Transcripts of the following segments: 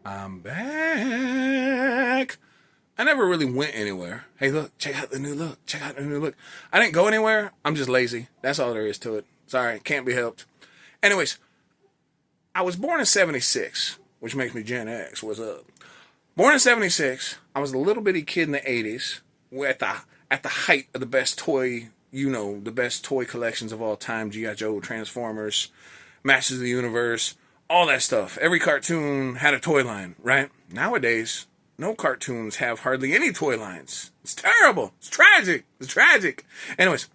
I'm back. I never really went anywhere. Hey, look, check out the new look. Check out the new look. I didn't go anywhere. I'm just lazy. That's all there is to it. Sorry, can't be helped. Anyways, I was born in 76, which makes me Gen X. What's up? Born in 76. I was a little bitty kid in the 80s. We're at the height of the best toy, the best toy collections of all time. G.I. Joe, Transformers, Masters of the Universe, all that stuff. Every cartoon had a toy line, right? Nowadays, no cartoons have hardly any toy lines. It's terrible. It's tragic. It's tragic. Anyways,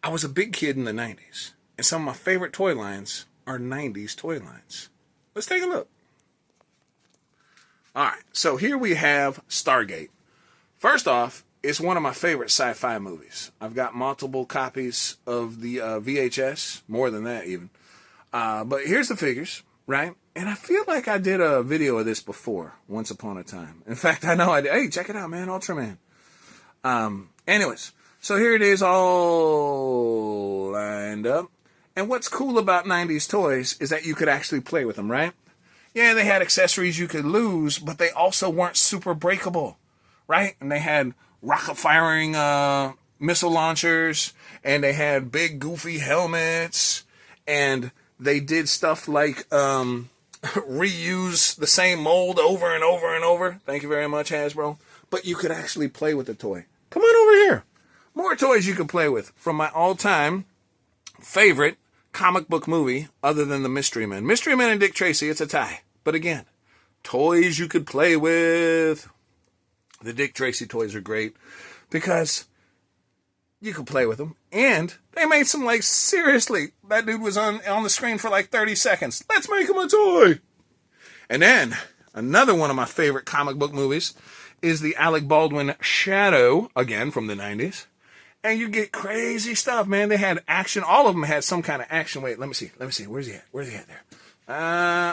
I was a big kid in the 90s, and some of my favorite toy lines are 90s toy lines. Let's take a look. All right, so here we have Stargate. First off, it's one of my favorite sci-fi movies. I've got multiple copies of the VHS, more than that even. But here's the figures, right? And I feel like I did a video of this before, once upon a time. In fact, I know I did. Hey, check it out, man, Ultraman. Anyways, so here it is all lined up. And what's cool about 90s toys is that you could actually play with them, right? Yeah, they had accessories you could lose, but they also weren't super breakable, right? And they had rocket-firing missile launchers, and they had big, goofy helmets, and they did stuff like reuse the same mold over and over and over. Thank you very much, Hasbro. But you could actually play with the toy. Come on over here. More toys you can play with from my all-time favorite comic book movie other than the Mystery Men. Mystery Men and Dick Tracy, it's a tie. But again, toys you could play with. The Dick Tracy toys are great because you could play with them. And they made some, like, seriously, that dude was on the screen for like 30 seconds. Let's make him a toy. And then another one of my favorite comic book movies is the Alec Baldwin Shadow, again from the 90s. And you get crazy stuff, man. They had action. All of them had some kind of action. Wait, let me see. Where's he at? There?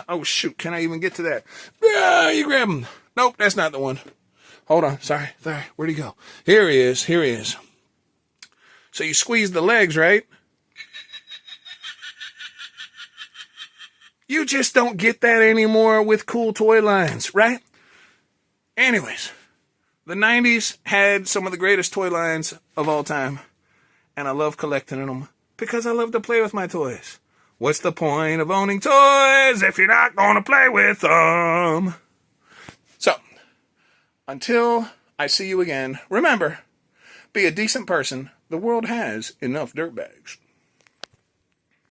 Oh, shoot. Can I even get to that? Ah, you grab him. Nope, that's not the one. Hold on. Sorry. Where'd he go? Here he is. So you squeeze the legs, right? You just don't get that anymore with cool toy lines, right? Anyways, the 90s had some of the greatest toy lines of all time. And I love collecting them because I love to play with my toys. What's the point of owning toys if you're not going to play with them? So, until I see you again, remember, be a decent person. The world has enough dirtbags.